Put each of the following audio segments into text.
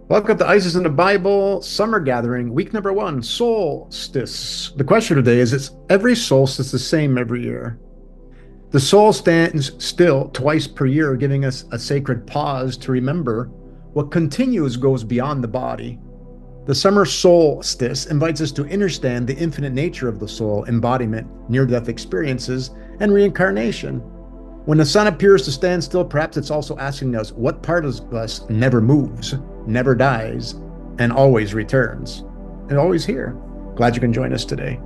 Welcome to Isis in the Bible Summer Gathering, week number 1, Solstice. The question today is every solstice the same every year? The soul stands still twice per year, giving us a sacred pause to remember what continues goes beyond the body. The summer solstice invites us to understand the infinite nature of the soul, embodiment, near-death experiences, and reincarnation. When the sun appears to stand still, perhaps it's also asking us what part of us never moves, never dies, and always returns, and always here. Glad you can join us today.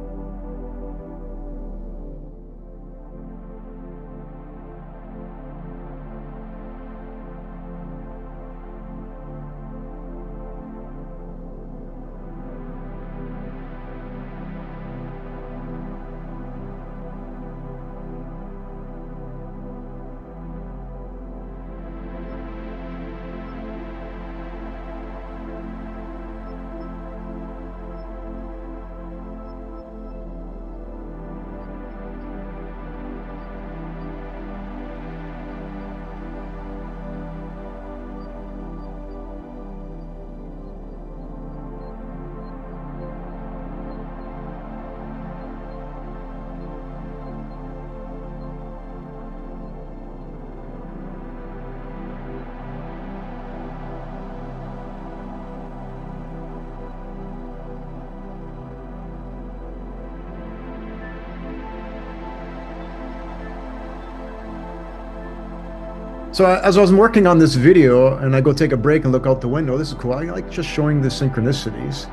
So as I was working on this video and I go take a break and look out the window, this is cool. I like just showing the synchronicities.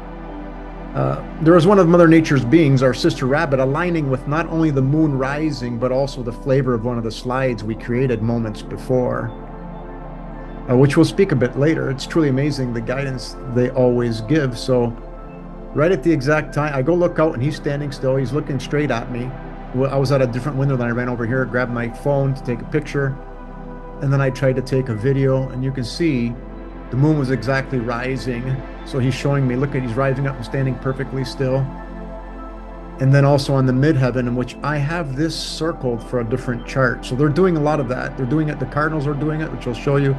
There was one of Mother Nature's beings, our sister rabbit, aligning with not only the moon rising, but also the flavor of one of the slides we created moments before, which we'll speak a bit later. It's truly amazing the guidance they always give. So right at the exact time, I go look out and he's standing still. He's looking straight at me. I was at a different window, then I ran over here, grabbed my phone to take a picture. And then I tried to take a video, and you can see the moon was exactly rising. So he's showing me, look at, he's rising up and standing perfectly still. And then also on the midheaven, in which I have this circled for a different chart. So they're doing a lot of that. They're doing it, the cardinals are doing it, which I'll show you.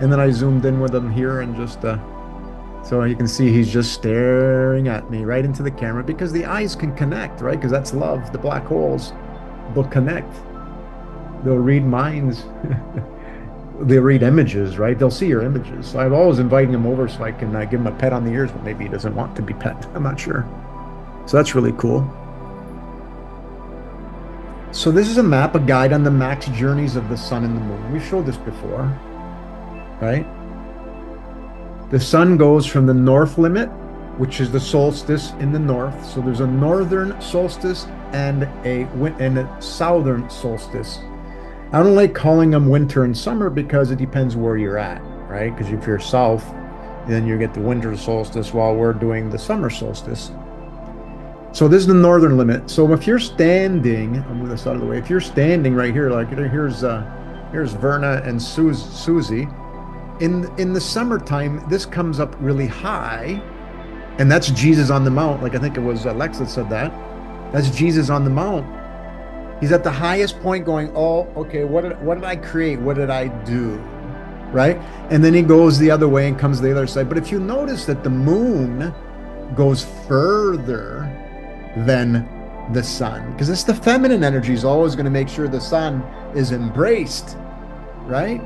And then I zoomed in with them here and just, so you can see he's just staring at me right into the camera, because the eyes can connect, right? Because that's love. The black holes will connect. They'll read minds. They read images, right? They'll see your images. So I'm always inviting him over so I can give him a pet on the ears, but maybe he doesn't want to be pet. I'm not sure. So that's really cool. So this is a map, a guide on the max journeys of the sun and the moon. We showed this before, right? The sun goes from the north limit, which is the solstice in the north. So there's a northern solstice and a southern solstice. I don't like calling them winter and summer because it depends where you're at, right? Because if you're south, then you get the winter solstice while we're doing the summer solstice. So this is the northern limit. So if you're standing, I'll move this out of the way. If you're standing right here, like here's Verna and Susie. In the summertime, this comes up really high, and that's Jesus on the mount. Like I think it was Alexa that said that. That's Jesus on the mount. He's at the highest point going, oh, okay, what did I create? What did I do? Right? And then he goes the other way and comes to the other side. But if you notice that the moon goes further than the sun, because it's the feminine energy is always going to make sure the sun is embraced, right?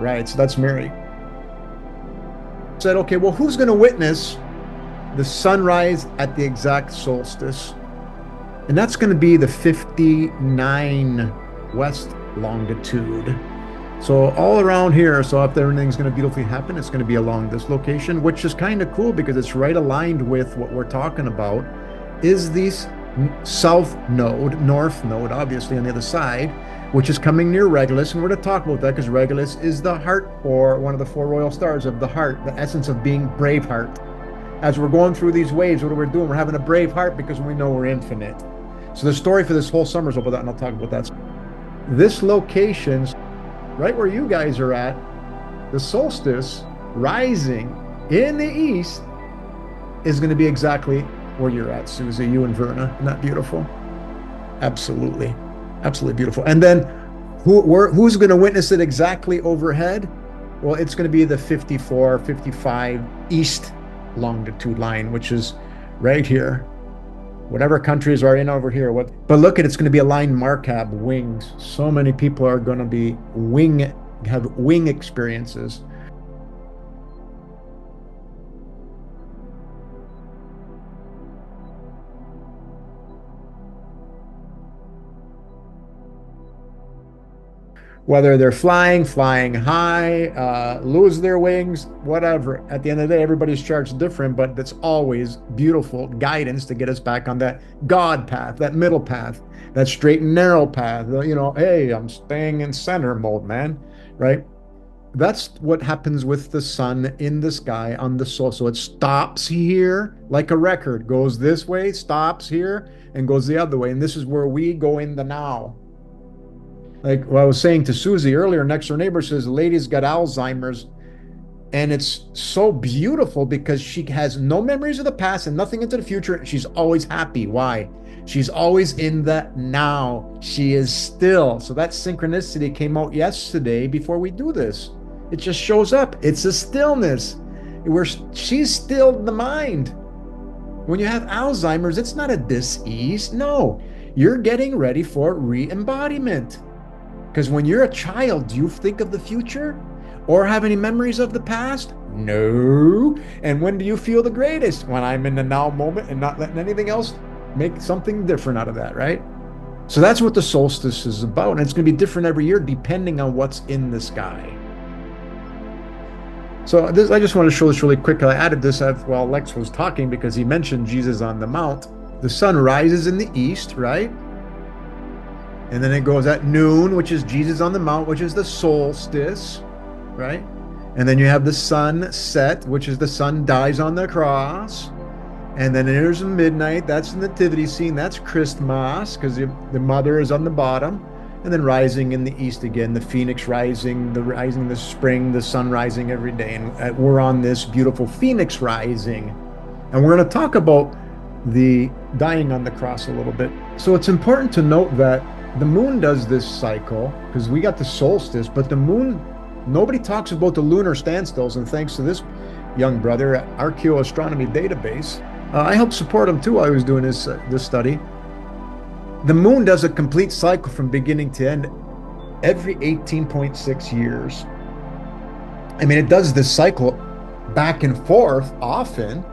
Right, so that's Mary. Said, okay, well, who's going to witness the sunrise at the exact solstice? And that's going to be the 59 west longitude. So all around here, so if everything's going to beautifully happen, it's going to be along this location, which is kind of cool because it's right aligned with what we're talking about, is this south node, north node, obviously on the other side, which is coming near Regulus. And we're going to talk about that because Regulus is the heart, or one of the 4 royal stars of the heart, the essence of being Braveheart. As we're going through these waves, what are we doing? We're having a brave heart because we know we're infinite. So the story for this whole summer is about that, and I'll talk about that. This location, right where you guys are at, the solstice rising in the east, is going to be exactly where you're at, Susie, you and Verna. Isn't that beautiful? Absolutely. Absolutely beautiful. And then who's going to witness it exactly overhead? Well, it's going to be the 54, 55 east longitude line, which is right here. Whatever countries are in over here. But look at it's going to be a line Markab wings. So many people are going to be have wing experiences. Whether they're flying high, lose their wings, whatever. At the end of the day, everybody's chart's different, but that's always beautiful guidance to get us back on that God path, that middle path, that straight and narrow path. Hey, I'm staying in center mode, man, right? That's what happens with the sun in the sky on the soul. So it stops here like a record, goes this way, stops here, and goes the other way. And this is where we go in the now. Like what I was saying to Susie earlier, next door neighbor says the lady's got Alzheimer's, and it's so beautiful because she has no memories of the past and nothing into the future. She's always happy. Why? She's always in the now. She is still. So that synchronicity came out yesterday before we do this. It just shows up. It's a stillness where she's stilled the mind. When you have Alzheimer's, it's not a dis-ease. No, you're getting ready for re-embodiment. Because when you're a child, do you think of the future or have any memories of the past? No. And when do you feel the greatest? When I'm in the now moment and not letting anything else make something different out of that, right? So that's what the solstice is about. And it's going to be different every year depending on what's in the sky. So I just want to show this really quick. I added this while Lex was talking because he mentioned Jesus on the Mount. The sun rises in the east, right? And then it goes at noon, which is Jesus on the Mount, which is the solstice, right? And then you have the sun set, which is the sun dies on the cross. And then there's midnight, that's the nativity scene, that's Christmas, because the mother is on the bottom. And then rising in the east again, the phoenix rising, the spring, the sun rising every day. And we're on this beautiful phoenix rising. And we're going to talk about the dying on the cross a little bit. So it's important to note that the moon does this cycle because we got the solstice, but the moon, nobody talks about the lunar standstills. And thanks to this young brother at Archaeoastronomy Database, I helped support him too while I was doing this study. The moon does a complete cycle from beginning to end every 18.6 years. I mean, it does this cycle back and forth often,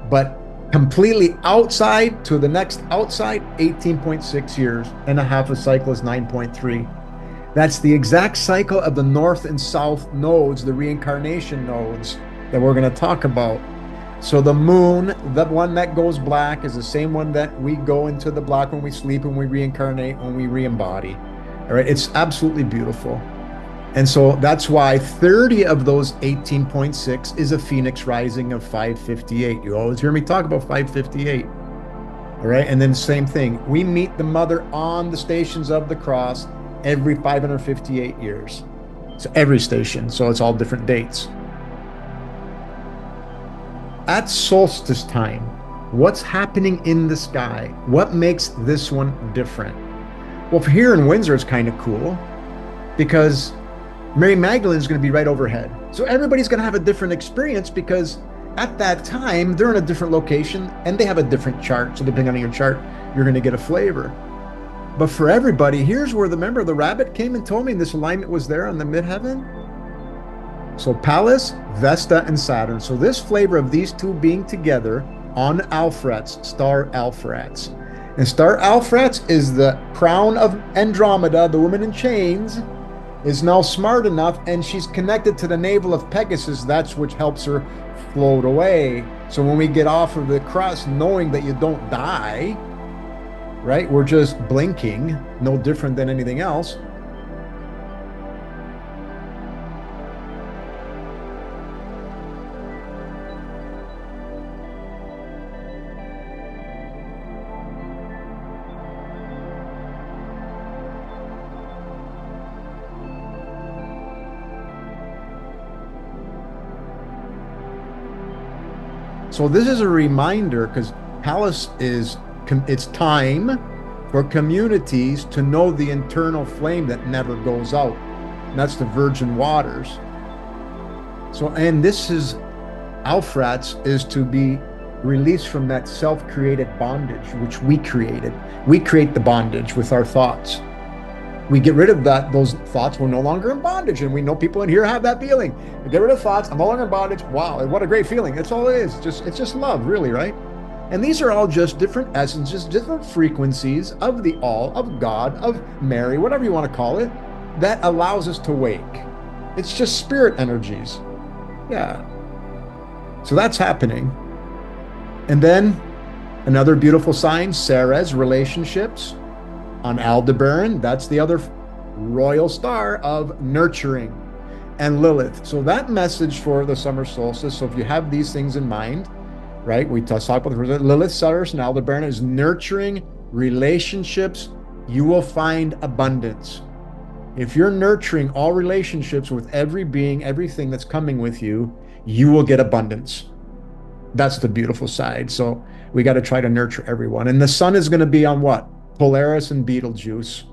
but completely outside to the next outside, 18.6 years, and a half a cycle is 9.3. That's the exact cycle of the north and south nodes, the reincarnation nodes that we're going to talk about. So the moon, the one that goes black, is the same one that we go into the black when we sleep, when we reincarnate, when we re-embody. All right, it's absolutely beautiful. And so that's why 30 of those 18.6 is a phoenix rising of 558. You always hear me talk about 558. All right, and then same thing. We meet the mother on the stations of the cross every 558 years. So every station, so it's all different dates. At solstice time, what's happening in the sky? What makes this one different? Well, for here in Windsor, it's kind of cool because Mary Magdalene is going to be right overhead. So everybody's going to have a different experience because at that time, they're in a different location and they have a different chart. So depending on your chart, you're going to get a flavor. But for everybody, here's where the rabbit came and told me this alignment was there on the midheaven. So Pallas, Vesta, and Saturn. So this flavor of these two being together on Alpheratz, star Alpheratz. And star Alpheratz is the crown of Andromeda, the woman in chains, is now smart enough, and she's connected to the navel of Pegasus. That's which helps her float away. So when we get off of the cross, knowing that you don't die, right? We're just blinking, no different than anything else. So this is a reminder because Pallas it's time for communities to know the internal flame that never goes out. And that's the virgin waters. So, and this is Alfratz is to be released from that self-created bondage, which we created. We create the bondage with our thoughts. We get rid of those thoughts, we're no longer in bondage. And we know people in here have that feeling. We get rid of thoughts, I'm no longer in bondage. Wow, what a great feeling. That's all it is. It's just love, really, right? And these are all just different essences, different frequencies of the all, of God, of Mary, whatever you want to call it, that allows us to wake. It's just spirit energies. Yeah. So that's happening. And then another beautiful sign, Ceres, relationships. On Aldebaran, that's the other royal star of nurturing, and Lilith. So that message for the summer solstice, so if you have these things in mind, right, we talked about Lilith, Ceres, and Aldebaran is nurturing relationships, you will find abundance. If you're nurturing all relationships with every being, everything that's coming with you, you will get abundance. That's the beautiful side. So we got to try to nurture everyone. And the sun is going to be on what? Polaris and Betelgeuse.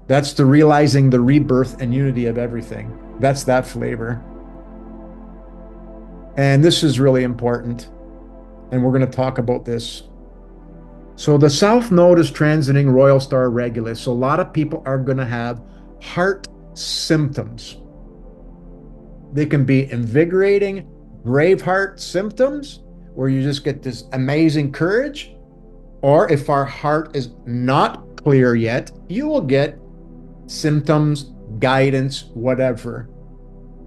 That's the realizing the rebirth and unity of everything. That's that flavor. And this is really important. And we're going to talk about this. So the South Node is transiting Royal Star Regulus. So a lot of people are going to have heart symptoms. They can be invigorating, brave heart symptoms, where you just get this amazing courage. Or if our heart is not clear yet, you will get symptoms, guidance, whatever.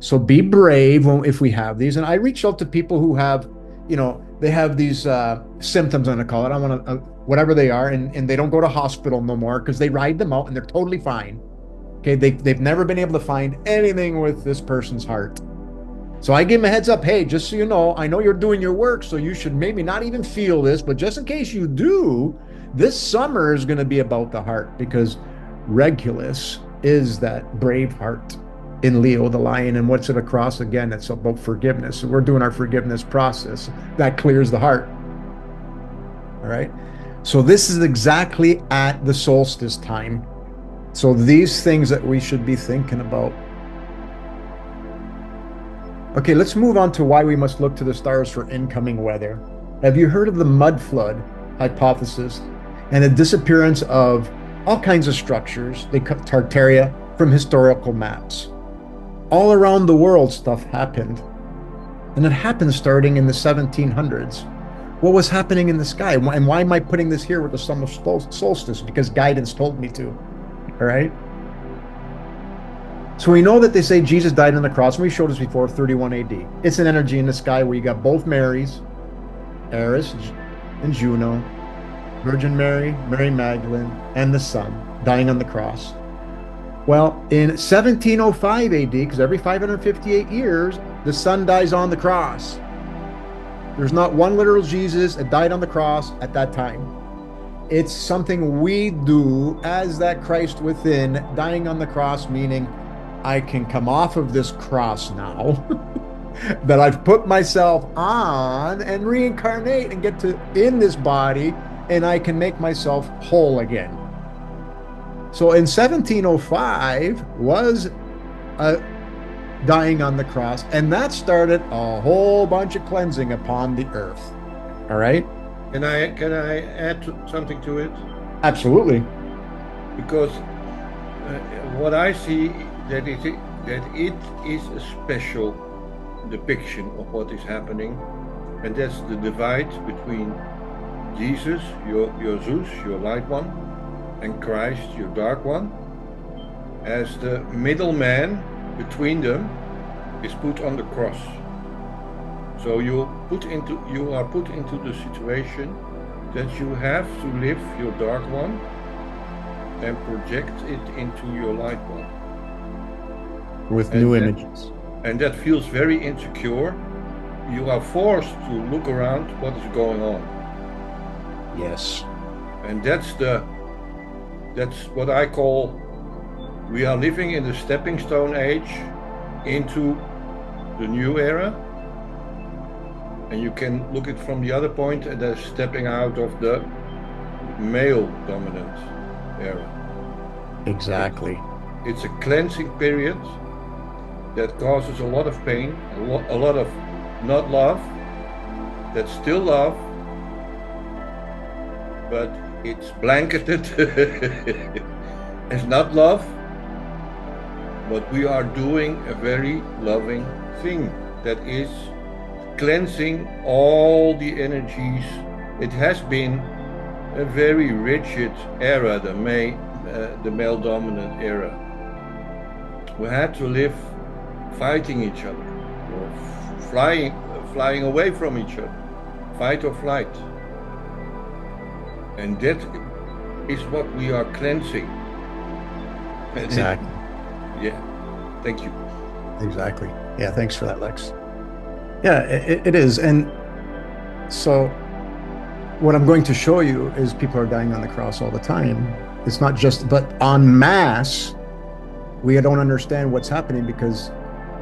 So be brave if we have these. And I reach out to people who have, they have these symptoms, I'm going to call it. I want to, whatever they are, and they don't go to hospital no more because they ride them out and they're totally fine. Okay, they've never been able to find anything with this person's heart. So I give them a heads up, hey, just so you know, I know you're doing your work, so you should maybe not even feel this, but just in case you do, this summer is going to be about the heart, because Regulus is that brave heart in Leo, the lion. And what's it across? Again, it's about forgiveness. So we're doing our forgiveness process. That clears the heart. All right. So this is exactly at the solstice time. So these things that we should be thinking about. Okay, let's move on to why we must look to the stars for incoming weather. Have you heard of the mud flood hypothesis and the disappearance of all kinds of structures, they cut Tartaria, from historical maps? All around the world stuff happened. And it happened starting in the 1700s. What was happening in the sky? And why am I putting this here with the summer solstice? Because guidance told me to. All right? So we know that they say Jesus died on the cross, and we showed this before, 31 AD. It's an energy in the sky where you got both Marys, Eris and Juno, Virgin Mary, Mary Magdalene, and the Son dying on the cross. Well, in 1705 AD, because every 558 years, the Son dies on the cross. There's not one literal Jesus that died on the cross at that time. It's something we do as that Christ within, dying on the cross, meaning I can come off of this cross now that I've put myself on and reincarnate and get to in this body, and I can make myself whole again. So in 1705 was dying on the cross, and that started a whole bunch of cleansing upon the earth. All right? Can I add something to it? Absolutely. Because what I see that it is a special depiction of what is happening, and that's the divide between Jesus, your Zeus, your light one, and Christ, your dark one, as the middleman between them is put on the cross. So you are put into the situation that you have to live your dark one and project it into your light one. With new images. And that feels very insecure. You are forced to look around what is going on. Yes. And that's what I call, we are living in the stepping stone age into the new era. And you can look at it from the other point, and that's stepping out of the male dominant era. Exactly. It's a cleansing period, that causes a lot of pain, a lot of not love, that's still love, but it's blanketed as not love. But we are doing a very loving thing that is cleansing all the energies. It has been a very rigid era, the male dominant era. We had to live fighting each other, or flying away from each other, fight or flight. And that is what we are cleansing. Exactly. Yeah, thank you. Exactly. Yeah, thanks for that, Lex. Yeah, it is. And so what I'm going to show you is people are dying on the cross all the time. It's not just, but en masse, we don't understand what's happening because,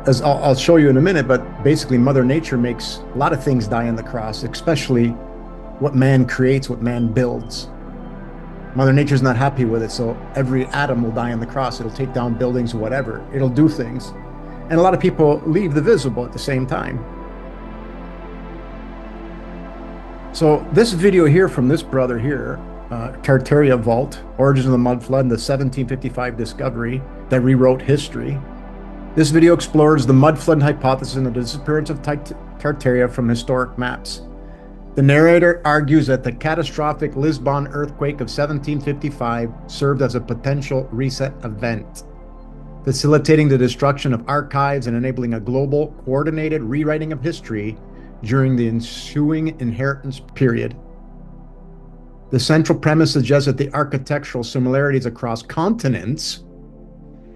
as I'll show you in a minute, but basically Mother Nature makes a lot of things die on the cross, especially what man creates, what man builds. Mother Nature's not happy with it, so every atom will die on the cross. It'll take down buildings, whatever. It'll do things. And a lot of people leave the visible at the same time. So this video here from this brother here, Tartaria Vault, Origins of the Mud Flood, and the 1755 discovery that rewrote history. This video explores the mud flood hypothesis and the disappearance of Tartaria from historic maps. The narrator argues that the catastrophic Lisbon earthquake of 1755 served as a potential reset event, facilitating the destruction of archives and enabling a global, coordinated rewriting of history during the ensuing inheritance period. The central premise suggests that the architectural similarities across continents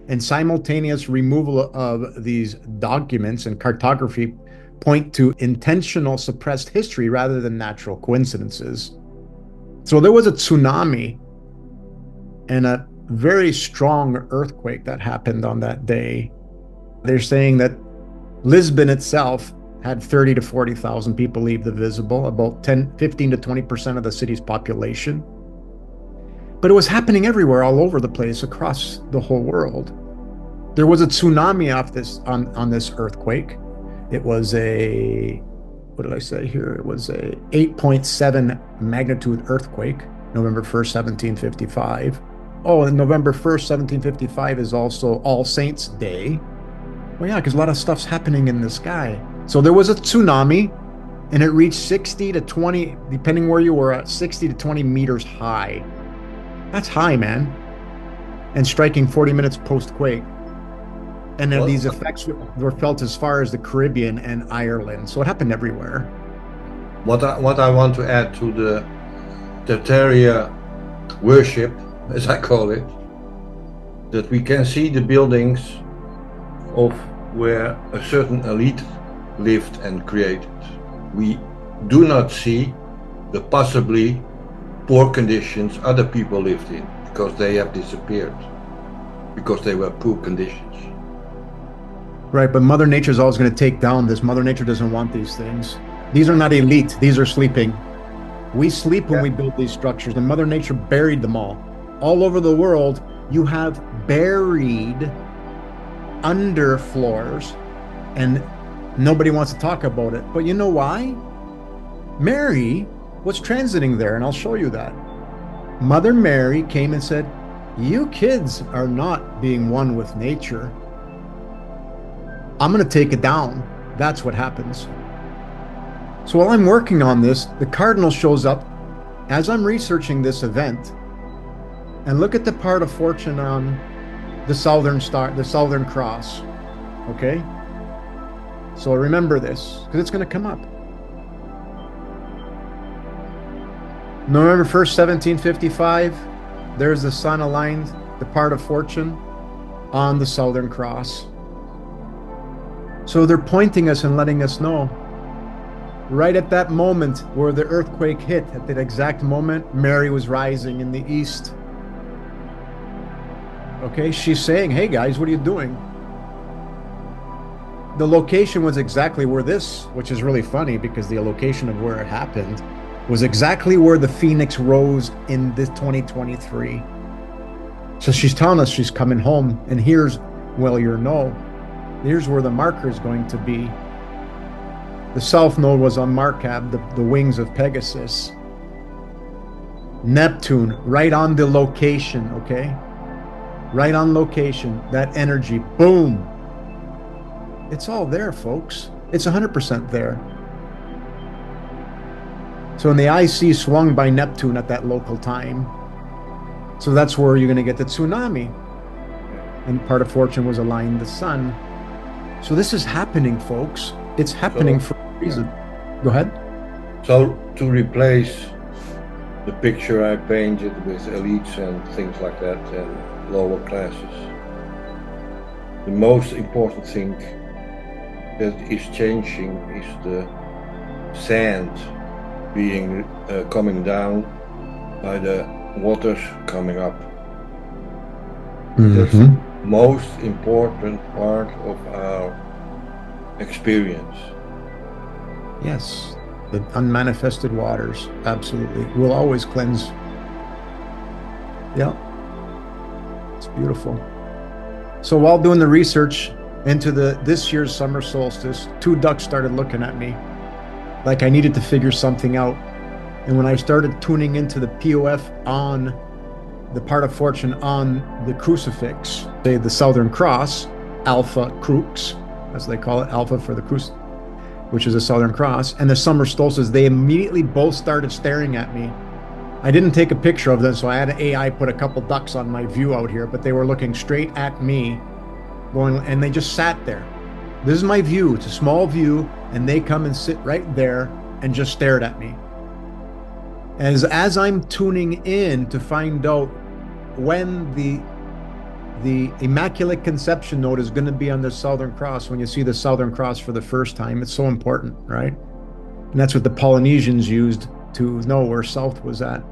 and simultaneous removal of these documents and cartography point to intentional suppressed history rather than natural coincidences. So there was a tsunami and a very strong earthquake that happened on that day. They're saying that Lisbon itself had 30 to 40,000 people leave the visible, about 15 to 20% of the city's population. But it was happening everywhere, all over the place, across the whole world. There was a tsunami off this on this earthquake. It was what did I say here? It was a 8.7 magnitude earthquake, November 1st, 1755. Oh, and November 1st, 1755 is also All Saints Day. Well, yeah, because a lot of stuff's happening in the sky. So there was a tsunami, and it reached 60 to 20, depending where you were at, 60 to 20 meters high. That's high, man. And striking 40 minutes post-quake. And then these effects were felt as far as the Caribbean and Ireland. So it happened everywhere. What I want to add to the Tartaria worship, as I call it, that we can see the buildings of where a certain elite lived and created. We do not see the possibly poor conditions other people lived in, because they have disappeared, because they were poor conditions. Right, but Mother Nature is always going to take down this. Mother Nature doesn't want these things. These are not elite. These are sleeping. We sleep when we build these structures, and Mother Nature buried them all. All over the world, you have buried underfloors, and nobody wants to talk about it. But you know why? Mary was transiting there, and I'll show you that. Mother Mary came and said, "You kids are not being one with nature. I'm going to take it down." That's what happens. So while I'm working on this, the cardinal shows up as I'm researching this event. And look at the part of fortune on the Southern Star, the Southern Cross. Okay? So remember this, because it's going to come up. November 1st, 1755, there's the sun aligned, the part of fortune on the Southern Cross. So they're pointing us and letting us know, right at that moment where the earthquake hit, at that exact moment, Mary was rising in the east. Okay, she's saying, "Hey guys, what are you doing?" The location was exactly where this, which is really funny because the location of where it happened was exactly where the Phoenix rose in this 2023. So she's telling us she's coming home, and here's, well, you know, Here's where the marker is going to be. The south node was on Markab, the wings of Pegasus. Neptune, right on the location, okay? Right on location, that energy, boom. It's all there, folks. It's 100% there. So when the IC swung by Neptune at that local time, so that's where you're going to get the tsunami. And part of fortune was aligned the sun. So this is happening, folks. It's happening for a reason. Go ahead. So to replace the picture I painted with elites and things like that and lower classes, the most important thing that is changing is the sand being coming down by the waters coming up. That's the most important part of our experience. Yes, the unmanifested waters, absolutely. We'll always cleanse. Yeah, it's beautiful. So while doing the research into this year's summer solstice, two ducks started looking at me like I needed to figure something out. And when I started tuning into the POF on the part of fortune on the crucifix, say the Southern Cross, Alpha Crux, as they call it, Alpha for the Crux, which is a Southern Cross, and the summer solstice, they immediately both started staring at me. I didn't take a picture of them, so I had an AI put a couple ducks on my view out here, but they were looking straight at me, going, and they just sat there. This is my view. It's a small view, and they come and sit right there and just stared at me. As I'm tuning in to find out when the Immaculate Conception node is going to be on the Southern Cross, when you see the Southern Cross for the first time, it's so important, right? And that's what the Polynesians used to know where South was at.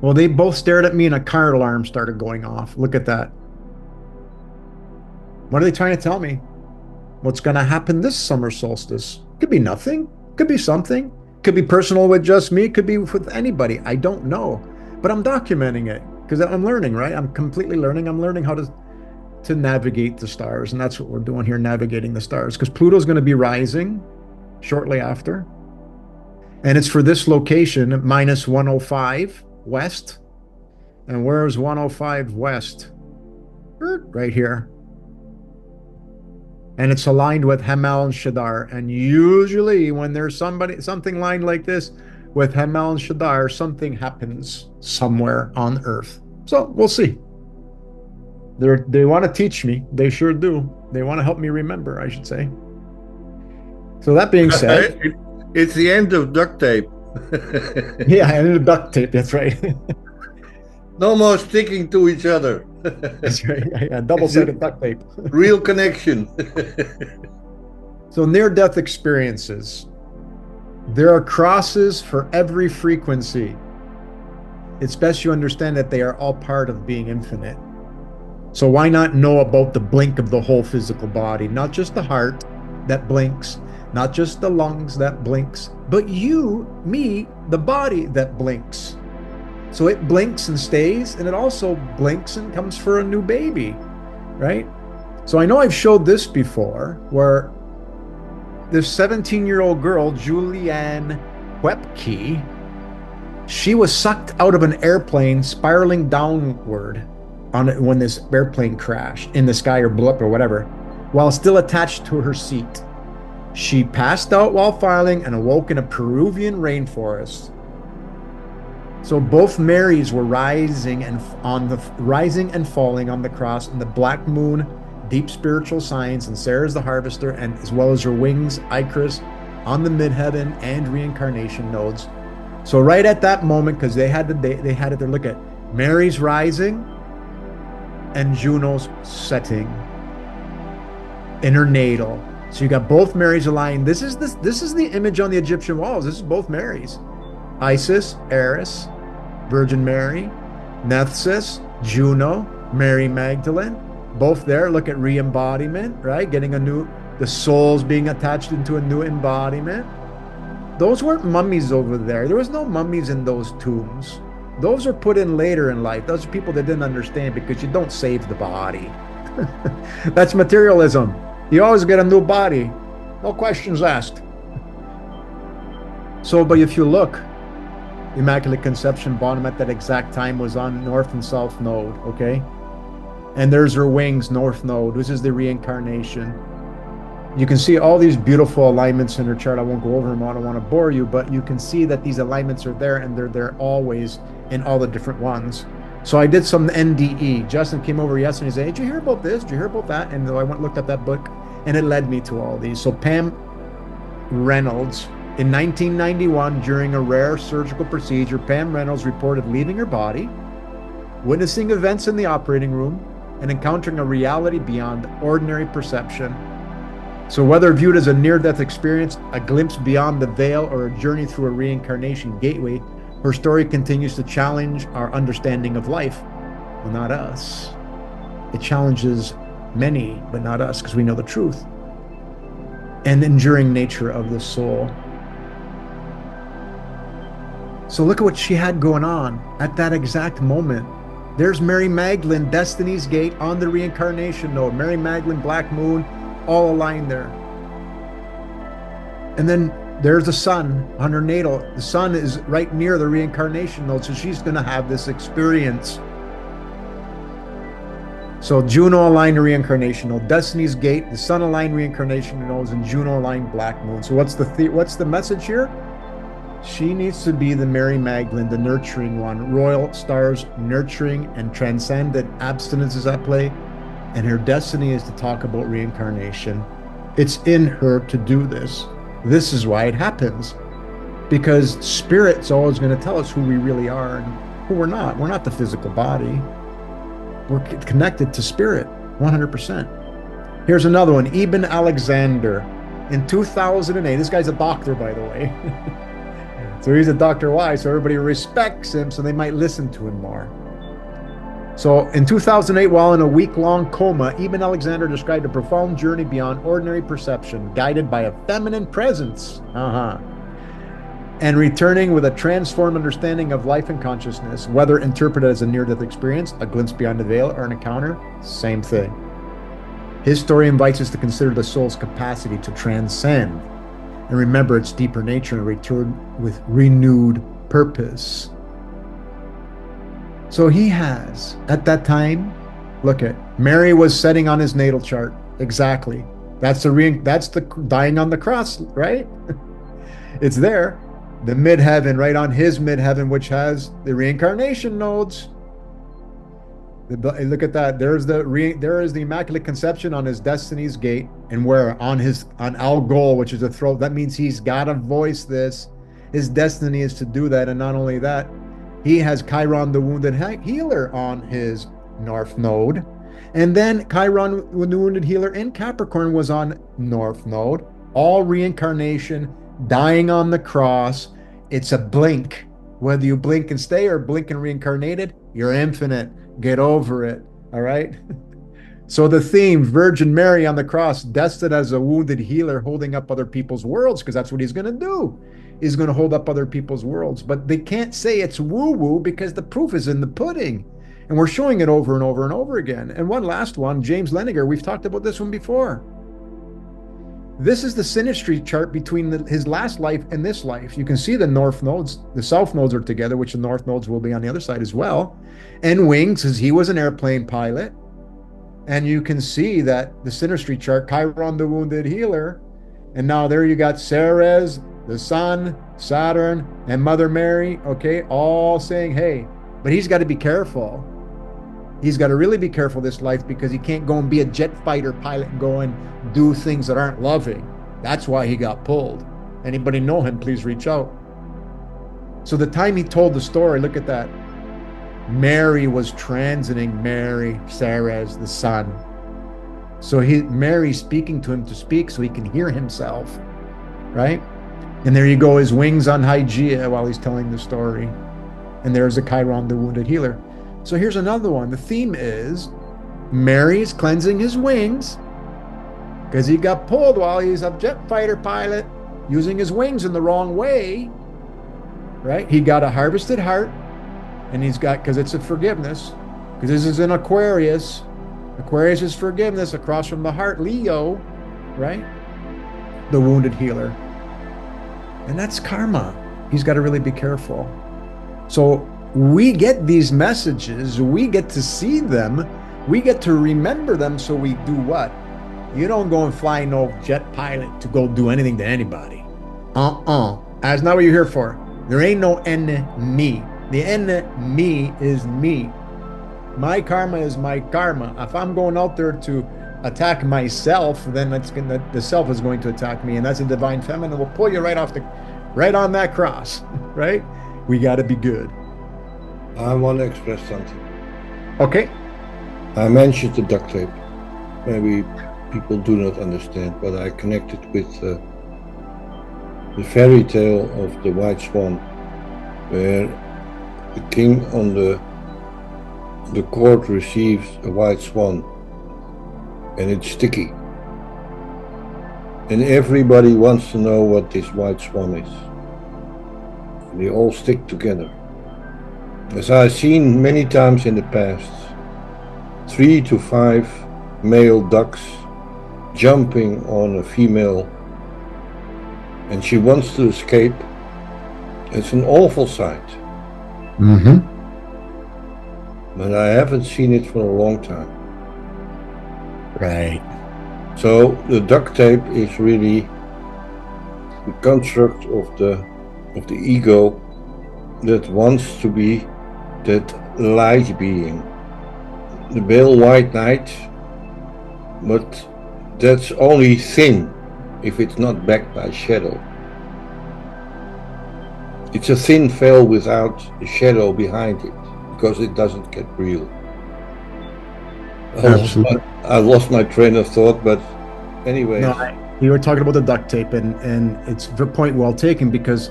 Well, they both stared at me and a car alarm started going off. Look at that. What are they trying to tell me? What's going to happen this summer solstice? Could be nothing. Could be something. Could be personal with just me. Could be with anybody. I don't know. But I'm documenting it because I'm learning, right? I'm completely learning. I'm learning how to navigate the stars. And that's what we're doing here, navigating the stars. Because Pluto's going to be rising shortly after. And it's for this location, minus 105 west. And where's 105 west? Right here. And it's aligned with Hamel and Shadar. And usually when there's something lined like this with Hamel and Shadar, something happens somewhere on Earth. So we'll see. They want to teach me. They sure do. They want to help me remember, I should say. So that being said, it's the end of duct tape. Yeah, and the duct tape. That's right. No more sticking to each other. That's right. Yeah, double-sided duct tape. Real connection. So near-death experiences. There are crosses for every frequency. It's best you understand that they are all part of being infinite. So why not know about the blink of the whole physical body? Not just the heart that blinks, not just the lungs that blinks, but you, me, the body that blinks. So it blinks and stays, and it also blinks and comes for a new baby, right? So I know I've showed this before, where this 17-year-old girl, Julianne Wepke, she was sucked out of an airplane spiraling downward on it when this airplane crashed in the sky or blew up or whatever, while still attached to her seat. She passed out while falling and awoke in a Peruvian rainforest. So both Marys were rising and falling on the cross in the black moon, deep spiritual signs, and Sarah's the harvester, and as well as her wings, Icarus, on the midheaven and reincarnation nodes. So right at that moment, because they had it there, look at Mary's rising and Juno's setting in her natal. So you got both Marys aligned. This is the image on the Egyptian walls. This is both Marys. Isis, Eris, Virgin Mary, Nephthys, Juno, Mary Magdalene, both there. Look at re-embodiment, right? Getting the souls being attached into a new embodiment. Those weren't mummies over there. There was no mummies in those tombs. Those are put in later in life. Those are people that didn't understand because you don't save the body. That's materialism. You always get a new body. No questions asked. So, but if you look, Immaculate Conception bottom at that exact time was on north and south node, okay? And there's her wings, north node. This is the reincarnation. You can see all these beautiful alignments in her chart. I won't go over them. I don't want to bore you, but you can see that these alignments are there, and they're there always in all the different ones. So I did some NDE. Justin came over yesterday and said, hey, did you hear about this? Did you hear about that? And I went and looked at that book, and it led me to all these. So Pam Reynolds, in 1991, during a rare surgical procedure, Pam Reynolds reported leaving her body, witnessing events in the operating room, and encountering a reality beyond ordinary perception. So whether viewed as a near-death experience, a glimpse beyond the veil, or a journey through a reincarnation gateway, her story continues to challenge our understanding of life. Well, not us. It challenges many, but not us, because we know the truth and the enduring nature of the soul. So look at what she had going on at that exact moment. There's Mary Magdalene, Destiny's Gate on the reincarnation node. Mary Magdalene, Black Moon, all aligned there. And then there's the sun on her natal. The sun is right near the reincarnation node, so she's going to have this experience. So Juno aligned reincarnation node, Destiny's Gate, the sun aligned reincarnation nodes, and Juno aligned Black Moon. So what's the message here? She needs to be the Mary Magdalene, the nurturing one. Royal stars, nurturing and transcendent abstinence is at play. And her destiny is to talk about reincarnation. It's in her to do this. This is why it happens. Because spirit's always going to tell us who we really are and who we're not. We're not the physical body. We're connected to spirit, 100%. Here's another one, Ibn Alexander. In 2008, this guy's a doctor, by the way. So he's a Dr. Y, so everybody respects him, so they might listen to him more. So in 2008, while in a week-long coma, Ibn Alexander described a profound journey beyond ordinary perception, guided by a feminine presence. And returning with a transformed understanding of life and consciousness, whether interpreted as a near-death experience, a glimpse beyond the veil, or an encounter, same thing. His story invites us to consider the soul's capacity to transcend and remember its deeper nature and return with renewed purpose. So he has, at that time, look at, Mary was setting on his natal chart. Exactly. That's the dying on the cross, right? It's there. The midheaven, right on his midheaven, which has the reincarnation nodes. Look at that. There is the Immaculate Conception on his Destiny's Gate, and where on Al Gol, which is a throat. That means he's got to voice this. His destiny is to do that, and not only that, he has Chiron, the wounded healer, on his north node, and then Chiron, the wounded healer in Capricorn, was on north node. All reincarnation, dying on the cross. It's a blink. Whether you blink and stay or blink and reincarnated, you're infinite. Get over it. All right. So the theme, Virgin Mary on the cross, destined as a wounded healer, holding up other people's worlds, because that's what he's going to do. He's going to hold up other people's worlds. But they can't say it's woo-woo because the proof is in the pudding. And we're showing it over and over and over again. And one last one, James Leniger, we've talked about this one before. This is the synastry chart between his last life and this life. You can see the north nodes, the south nodes are together, which the north nodes will be on the other side as well. And wings, as he was an airplane pilot. And you can see that the synastry chart, Chiron, the wounded healer. And now there you got Ceres, the sun, Saturn, and Mother Mary, okay, all saying, hey, but he's got to be careful. He's got to really be careful this life, because he can't go and be a jet fighter pilot and go and do things that aren't loving. That's why he got pulled. Anybody know him, please reach out. So the time he told the story, look at that. Mary was transiting Mary, Ceres, the sun. So Mary speaking to him to speak so he can hear himself, right? And there you go, his wings on Hygeia while he's telling the story. And there's the Chiron, the wounded healer. So here's another one. The theme is Mary's cleansing his wings because he got pulled while he's a jet fighter pilot using his wings in the wrong way, right? He got a harvested heart, and he's got, because it's a forgiveness, because this is an Aquarius, Aquarius is forgiveness, across from the heart, Leo, right? The wounded healer. And that's karma. He's got to really be careful. So we get these messages, we get to see them, we get to remember them. So we do what? You don't go and fly no jet pilot to go do anything to anybody. That's not what you're here for. There ain't no enemy. The enemy is me. My karma is my karma. If I'm going out there to attack myself, then the self is going to attack me, and that's a divine feminine. Will pull you right on that cross, right? We got to be good. I want to express something. Okay. I mentioned the duct tape. Maybe people do not understand, but I connected with the fairy tale of the white swan, where the king on the court receives a white swan, and it's sticky. And everybody wants to know what this white swan is. And they all stick together. As I've seen many times in the past, 3 to 5 male ducks jumping on a female, and she wants to escape. It's an awful sight. Mm-hmm. But I haven't seen it for a long time. Right. So the duct tape is really the construct of the ego that wants to be that light being, the pale white knight, but that's only thin if it's not backed by shadow. It's a thin veil without a shadow behind it, because it doesn't get real. I lost my train of thought, but anyway. No, you were talking about the duct tape, and it's a point well taken, because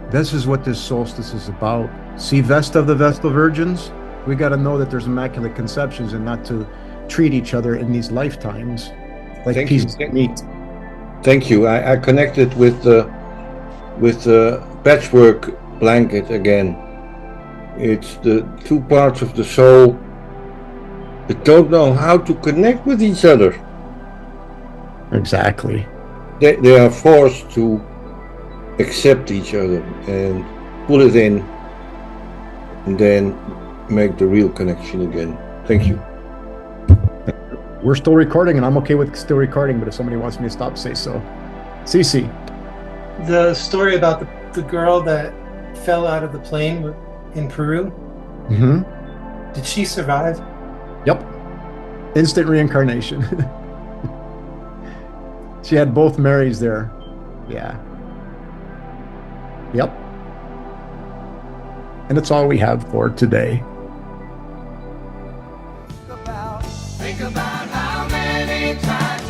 this is what this solstice is about. See, Vesta of the Vestal Virgins, we got to know that there's immaculate conceptions and not to treat each other in these lifetimes like pieces of meat. Thank you. I connected with the patchwork blanket again. It's the two parts of the soul that don't know how to connect with each other. Exactly. They are forced to accept each other and pull it in, and then make the real connection again. Thank you. We're still recording, and I'm okay with still recording, but if somebody wants me to stop, say so. Cece. The story about the girl that fell out of the plane in Peru. Mm-hmm. Did she survive? Yep. Instant reincarnation. She had both Marys there. Yeah. Yep. And that's all we have for today. Think about how many times